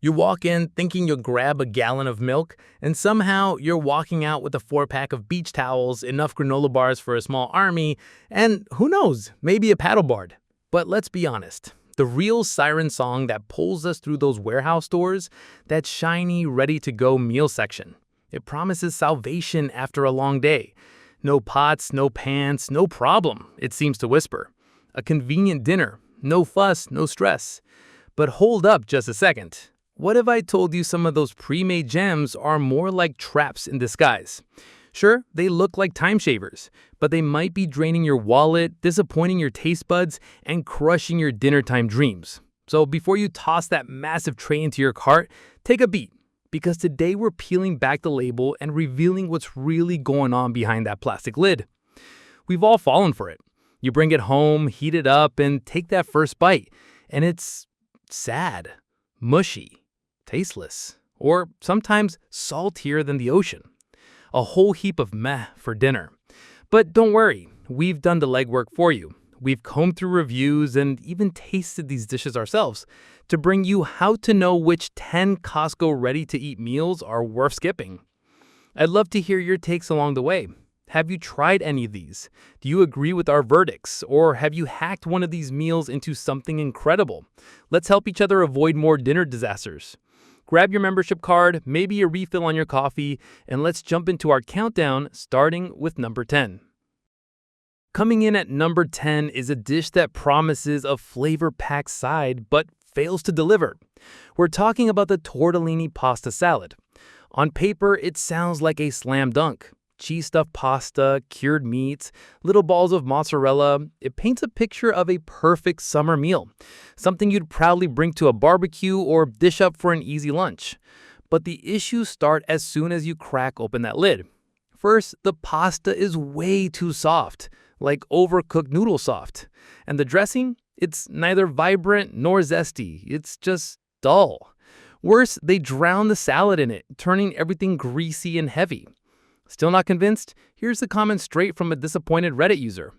You walk in thinking you'll grab a gallon of milk, and somehow you're walking out with a 4-pack of beach towels, enough granola bars for a small army, and who knows, maybe a paddleboard. But let's be honest, the real siren song that pulls us through those warehouse doors, that shiny, ready-to-go meal section. It promises salvation after a long day. No pots, no pans, no problem, it seems to whisper. A convenient dinner, no fuss, no stress. But hold up just a second. What if I told you some of those pre-made gems are more like traps in disguise? Sure, they look like time shavers, but they might be draining your wallet, disappointing your taste buds, and crushing your dinner time dreams. So before you toss that massive tray into your cart, take a beat, because today we're peeling back the label and revealing what's really going on behind that plastic lid. We've all fallen for it. You bring it home, heat it up, and take that first bite, and it's sad, mushy, tasteless, or sometimes saltier than the ocean. A whole heap of meh for dinner. But don't worry, we've done the legwork for you. We've combed through reviews and even tasted these dishes ourselves to bring you how to know which 10 Costco ready-to-eat meals are worth skipping. I'd love to hear your takes along the way. Have you tried any of these? Do you agree with our verdicts? Or have you hacked one of these meals into something incredible? Let's help each other avoid more dinner disasters. Grab your membership card, maybe a refill on your coffee, and let's jump into our countdown, starting with number 10. Coming in at number 10 is a dish that promises a flavor-packed side but fails to deliver. We're talking about the tortellini pasta salad. On paper, it sounds like a slam dunk. Cheese-stuffed pasta, cured meats, little balls of mozzarella. It paints a picture of a perfect summer meal, something you'd proudly bring to a barbecue or dish up for an easy lunch. But the issues start as soon as you crack open that lid. First, the pasta is way too soft, like overcooked noodle soft. And the dressing? It's neither vibrant nor zesty. It's just dull. Worse, they drown the salad in it, turning everything greasy and heavy. Still not convinced? Here's the comment straight from a disappointed Reddit user.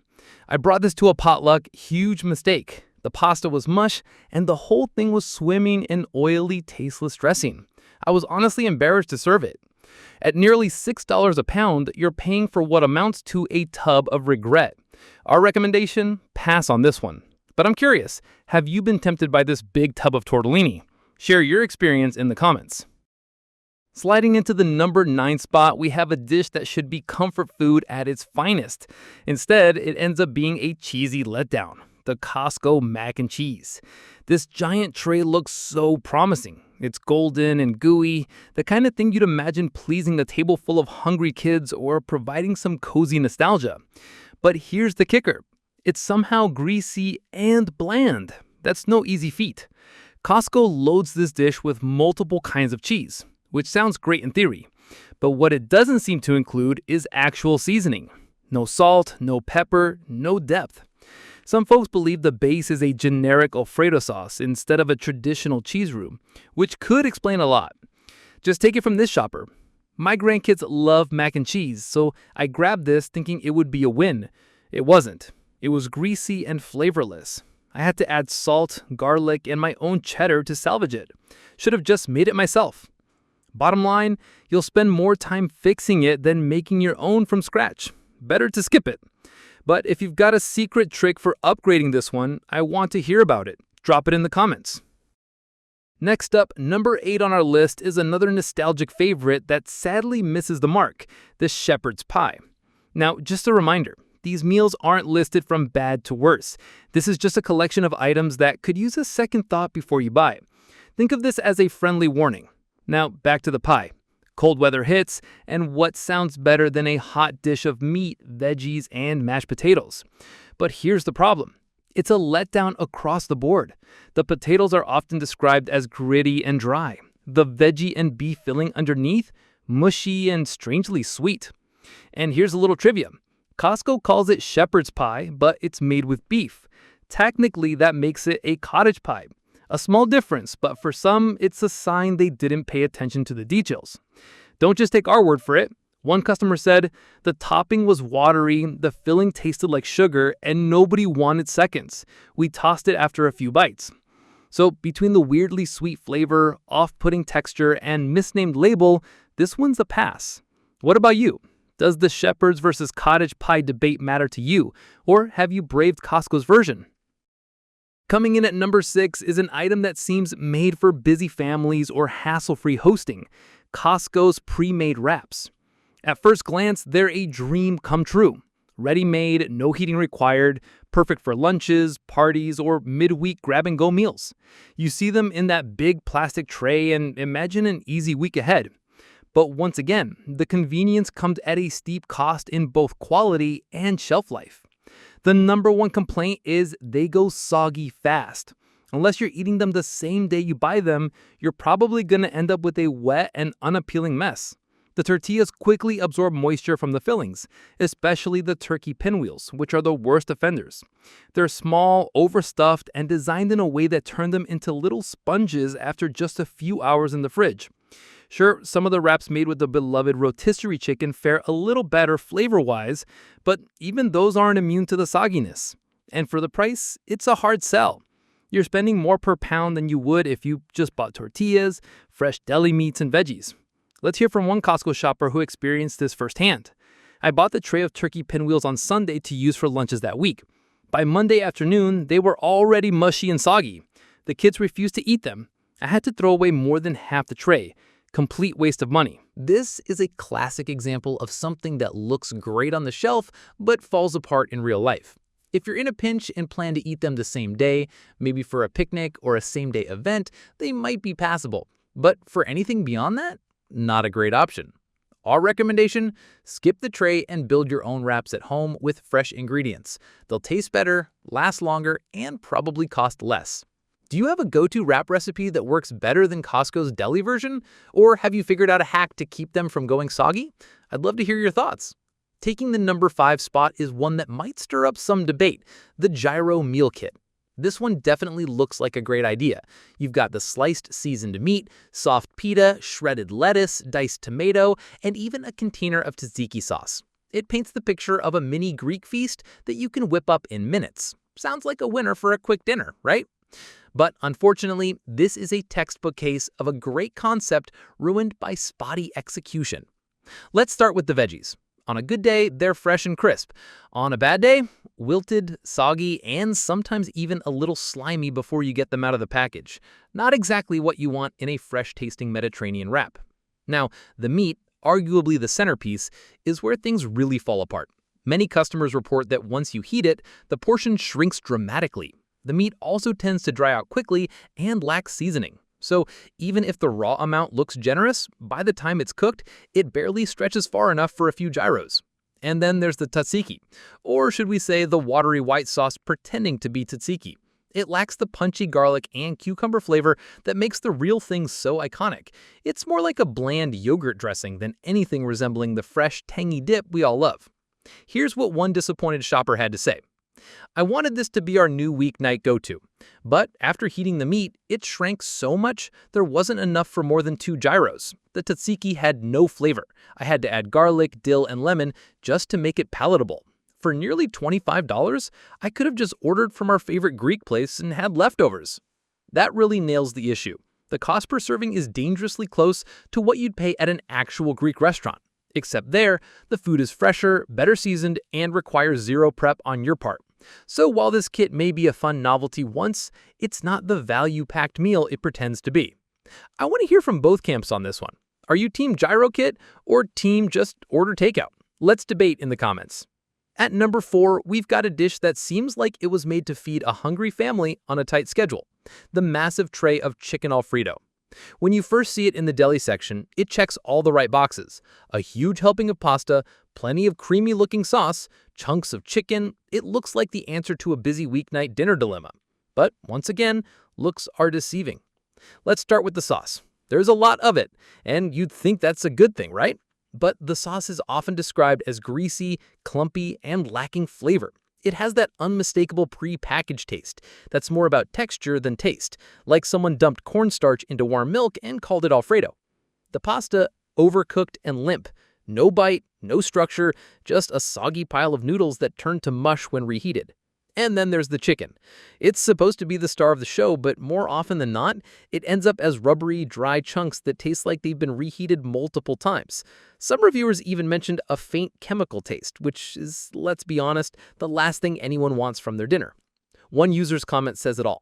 I brought this to a potluck, huge mistake. The pasta was mush, and the whole thing was swimming in oily, tasteless dressing. I was honestly embarrassed to serve it. At nearly $6 a pound, you're paying for what amounts to a tub of regret. Our recommendation? Pass on this one. But I'm curious, have you been tempted by this big tub of tortellini? Share your experience in the comments. Sliding into the number 9 spot, we have a dish that should be comfort food at its finest. Instead, it ends up being a cheesy letdown, the Costco mac and cheese. This giant tray looks so promising. It's golden and gooey, the kind of thing you'd imagine pleasing a table full of hungry kids or providing some cozy nostalgia. But here's the kicker. It's somehow greasy and bland. That's no easy feat. Costco loads this dish with multiple kinds of cheese, which sounds great in theory, but what it doesn't seem to include is actual seasoning. No salt, no pepper, no depth. Some folks believe the base is a generic Alfredo sauce instead of a traditional cheese roux, which could explain a lot. Just take it from this shopper. My grandkids love mac and cheese, so I grabbed this thinking it would be a win. It wasn't. It was greasy and flavorless. I had to add salt, garlic, and my own cheddar to salvage it. Should have just made it myself. Bottom line, you'll spend more time fixing it than making your own from scratch. Better to skip it. But if you've got a secret trick for upgrading this one, I want to hear about it. Drop it in the comments. Next up, number 8 on our list is another nostalgic favorite that sadly misses the mark, the shepherd's pie. Now, just a reminder, these meals aren't listed from bad to worse. This is just a collection of items that could use a second thought before you buy. Think of this as a friendly warning. Now, back to the pie. Cold weather hits, and what sounds better than a hot dish of meat, veggies, and mashed potatoes? But here's the problem. It's a letdown across the board. The potatoes are often described as gritty and dry. The veggie and beef filling underneath, mushy and strangely sweet. And here's a little trivia. Costco calls it shepherd's pie, but it's made with beef. Technically, that makes it a cottage pie. A small difference, but for some, it's a sign they didn't pay attention to the details. Don't just take our word for it. One customer said, the topping was watery, the filling tasted like sugar, and nobody wanted seconds. We tossed it after a few bites. So between the weirdly sweet flavor, off-putting texture, and misnamed label, this one's a pass. What about you? Does the Shepherd's versus cottage pie debate matter to you, or have you braved Costco's version? Coming in at number 6 is an item that seems made for busy families or hassle-free hosting: Costco's pre-made wraps. At first glance, they're a dream come true. Ready-made, no heating required, perfect for lunches, parties, or midweek grab-and-go meals. You see them in that big plastic tray and imagine an easy week ahead. But once again, the convenience comes at a steep cost in both quality and shelf life. The number one complaint is they go soggy fast. Unless you're eating them the same day you buy them, you're probably going to end up with a wet and unappealing mess. The tortillas quickly absorb moisture from the fillings, especially the turkey pinwheels, which are the worst offenders. They're small, overstuffed, and designed in a way that turn them into little sponges after just a few hours in the fridge. Sure, some of the wraps made with the beloved rotisserie chicken fare a little better flavor-wise, but even those aren't immune to the sogginess. And for the price, it's a hard sell. You're spending more per pound than you would if you just bought tortillas, fresh deli meats, and veggies. Let's hear from one Costco shopper who experienced this firsthand. I bought the tray of turkey pinwheels on Sunday to use for lunches that week. By Monday afternoon, they were already mushy and soggy. The kids refused to eat them. I had to throw away more than half the tray. Complete waste of money. This is a classic example of something that looks great on the shelf, but falls apart in real life. If you're in a pinch and plan to eat them the same day, maybe for a picnic or a same-day event, they might be passable. But for anything beyond that, not a great option. Our recommendation: skip the tray and build your own wraps at home with fresh ingredients. They'll taste better, last longer, and probably cost less. Do you have a go-to wrap recipe that works better than Costco's deli version? Or have you figured out a hack to keep them from going soggy? I'd love to hear your thoughts. Taking the number 5 spot is one that might stir up some debate: the gyro meal kit. This one definitely looks like a great idea. You've got the sliced seasoned meat, soft pita, shredded lettuce, diced tomato, and even a container of tzatziki sauce. It paints the picture of a mini Greek feast that you can whip up in minutes. Sounds like a winner for a quick dinner, right? But unfortunately, this is a textbook case of a great concept ruined by spotty execution. Let's start with the veggies. On a good day, they're fresh and crisp. On a bad day, wilted, soggy, and sometimes even a little slimy before you get them out of the package. Not exactly what you want in a fresh-tasting Mediterranean wrap. Now, the meat, arguably the centerpiece, is where things really fall apart. Many customers report that once you heat it, the portion shrinks dramatically. The meat also tends to dry out quickly and lacks seasoning. So even if the raw amount looks generous, by the time it's cooked, it barely stretches far enough for a few gyros. And then there's the tzatziki, or should we say the watery white sauce pretending to be tzatziki. It lacks the punchy garlic and cucumber flavor that makes the real thing so iconic. It's more like a bland yogurt dressing than anything resembling the fresh, tangy dip we all love. Here's what one disappointed shopper had to say. I wanted this to be our new weeknight go-to, but after heating the meat, it shrank so much there wasn't enough for more than 2 gyros. The tzatziki had no flavor. I had to add garlic, dill, and lemon just to make it palatable. For nearly $25, I could have just ordered from our favorite Greek place and had leftovers. That really nails the issue. The cost per serving is dangerously close to what you'd pay at an actual Greek restaurant. Except there, the food is fresher, better seasoned, and requires zero prep on your part. So while this kit may be a fun novelty once, it's not the value-packed meal it pretends to be. I want to hear from both camps on this one. Are you team gyro kit or team just order takeout? Let's debate in the comments. At number 4, we've got a dish that seems like it was made to feed a hungry family on a tight schedule: the massive tray of chicken Alfredo. When you first see it in the deli section, it checks all the right boxes. A huge helping of pasta, plenty of creamy-looking sauce, chunks of chicken. It looks like the answer to a busy weeknight dinner dilemma. But once again, looks are deceiving. Let's start with the sauce. There's a lot of it, and you'd think that's a good thing, right? But the sauce is often described as greasy, clumpy, and lacking flavor. It has that unmistakable pre-packaged taste that's more about texture than taste, like someone dumped cornstarch into warm milk and called it Alfredo. The pasta, overcooked and limp. No bite, no structure, just a soggy pile of noodles that turn to mush when reheated. And then there's the chicken. It's supposed to be the star of the show, but more often than not, it ends up as rubbery, dry chunks that taste like they've been reheated multiple times. Some reviewers even mentioned a faint chemical taste, which is, let's be honest, the last thing anyone wants from their dinner. One user's comment says it all.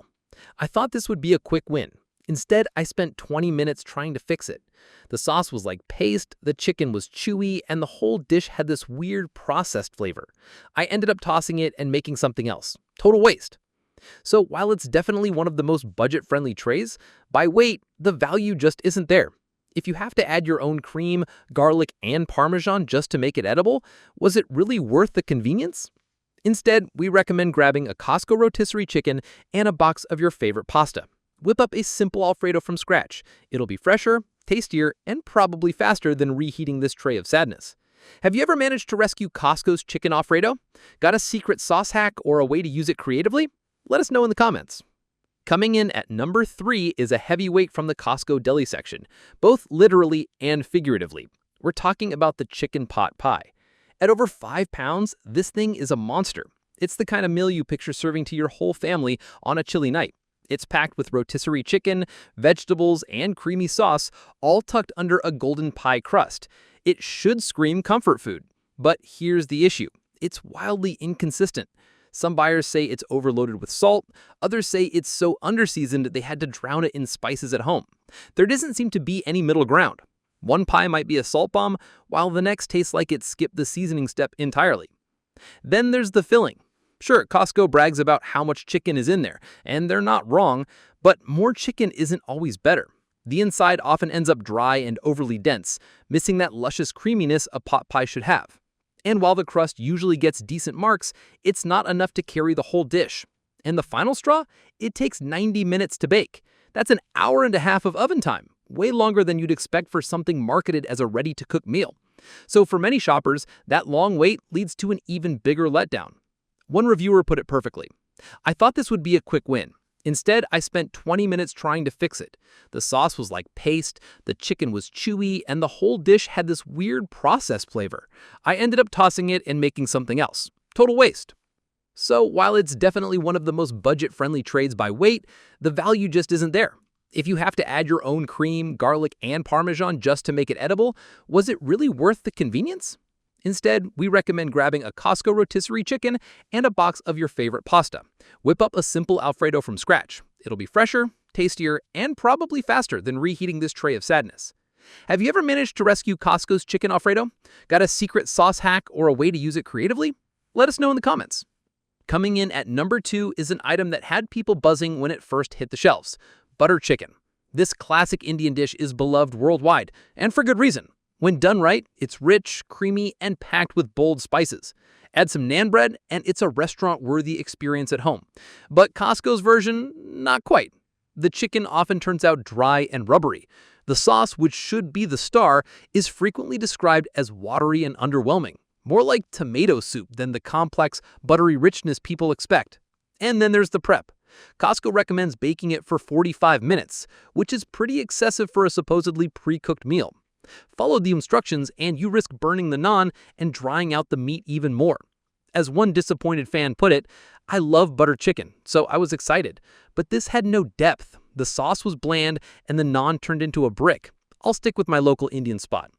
"I thought this would be a quick win. Instead, I spent 20 minutes trying to fix it. The sauce was like paste, the chicken was chewy, and the whole dish had this weird processed flavor. I ended up tossing it and making something else. Total waste." So while it's definitely one of the most budget-friendly trays, by weight, the value just isn't there. If you have to add your own cream, garlic, and Parmesan just to make it edible, was it really worth the convenience? Instead, we recommend grabbing a Costco rotisserie chicken and a box of your favorite pasta. Whip up a simple Alfredo from scratch. It'll be fresher, tastier, and probably faster than reheating this tray of sadness. Have you ever managed to rescue Costco's chicken Alfredo? Got a secret sauce hack or a way to use it creatively? Let us know in the comments. Coming in at number 3 is a heavyweight from the Costco deli section, both literally and figuratively. We're talking about the chicken pot pie. At over 5 pounds, this thing is a monster. It's the kind of meal you picture serving to your whole family on a chilly night. It's packed with rotisserie chicken, vegetables, and creamy sauce, all tucked under a golden pie crust. It should scream comfort food. But here's the issue. It's wildly inconsistent. Some buyers say it's overloaded with salt. Others say it's so underseasoned they had to drown it in spices at home. There doesn't seem to be any middle ground. One pie might be a salt bomb, while the next tastes like it skipped the seasoning step entirely. Then there's the filling. Sure, Costco brags about how much chicken is in there, and they're not wrong, but more chicken isn't always better. The inside often ends up dry and overly dense, missing that luscious creaminess a pot pie should have. And while the crust usually gets decent marks, it's not enough to carry the whole dish. And the final straw? It takes 90 minutes to bake. That's an hour and a half of oven time, way longer than you'd expect for something marketed as a ready-to-cook meal. So for many shoppers, that long wait leads to an even bigger letdown. One reviewer put it perfectly. "I thought this would be a quick win. Instead, I spent 20 minutes trying to fix it. The sauce was like paste, the chicken was chewy, and the whole dish had this weird processed flavor. I ended up tossing it and making something else. Total waste." So while it's definitely one of the most budget-friendly trays by weight, the value just isn't there. If you have to add your own cream, garlic, and Parmesan just to make it edible, was it really worth the convenience? Instead, we recommend grabbing a Costco rotisserie chicken and a box of your favorite pasta. Whip up a simple Alfredo from scratch. It'll be fresher, tastier, and probably faster than reheating this tray of sadness. Have you ever managed to rescue Costco's chicken Alfredo? Got a secret sauce hack or a way to use it creatively? Let us know in the comments. Coming in at number 2 is an item that had people buzzing when it first hit the shelves: butter chicken. This classic Indian dish is beloved worldwide, and for good reason. When done right, it's rich, creamy, and packed with bold spices. Add some naan bread, and it's a restaurant-worthy experience at home. But Costco's version, not quite. The chicken often turns out dry and rubbery. The sauce, which should be the star, is frequently described as watery and underwhelming, more like tomato soup than the complex, buttery richness people expect. And then there's the prep. Costco recommends baking it for 45 minutes, which is pretty excessive for a supposedly pre-cooked meal. Follow the instructions and you risk burning the naan and drying out the meat even more. As one disappointed fan put it, "I love butter chicken, so I was excited, but this had no depth. The sauce was bland and the naan turned into a brick. I'll stick with my local Indian spot."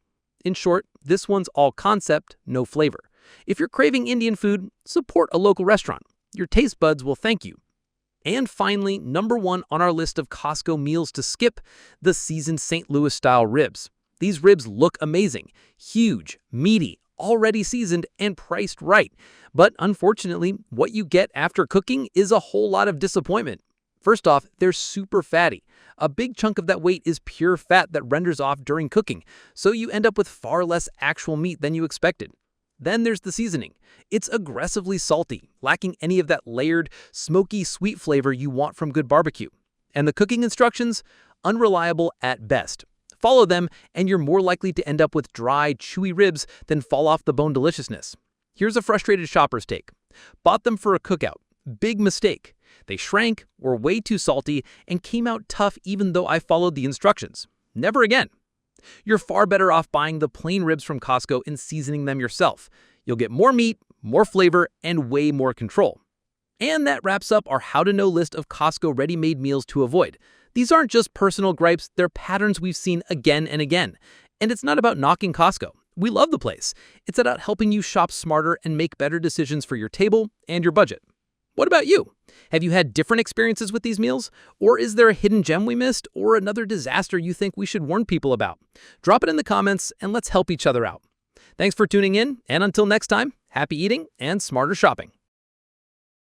In short, this one's all concept, no flavor. If you're craving Indian food, support a local restaurant. Your taste buds will thank you. And finally, number 1 on our list of Costco meals to skip, the seasoned St. Louis-style ribs. These ribs look amazing, huge, meaty, already seasoned, and priced right. But unfortunately, what you get after cooking is a whole lot of disappointment. First off, they're super fatty. A big chunk of that weight is pure fat that renders off during cooking, so you end up with far less actual meat than you expected. Then there's the seasoning. It's aggressively salty, lacking any of that layered, smoky, sweet flavor you want from good barbecue. And the cooking instructions? Unreliable at best. Follow them, and you're more likely to end up with dry, chewy ribs than fall off the bone deliciousness. Here's a frustrated shopper's take. Bought them for a cookout. Big mistake. They shrank, were way too salty, and came out tough even though I followed the instructions. Never again. You're far better off buying the plain ribs from Costco and seasoning them yourself. You'll get more meat, more flavor, and way more control. And that wraps up our How to Know list of Costco ready-made meals to avoid. These aren't just personal gripes, they're patterns we've seen again and again. And it's not about knocking Costco. We love the place. It's about helping you shop smarter and make better decisions for your table and your budget. What about you? Have you had different experiences with these meals? Or is there a hidden gem we missed or another disaster you think we should warn people about? Drop it in the comments and let's help each other out. Thanks for tuning in, and until next time, happy eating and smarter shopping.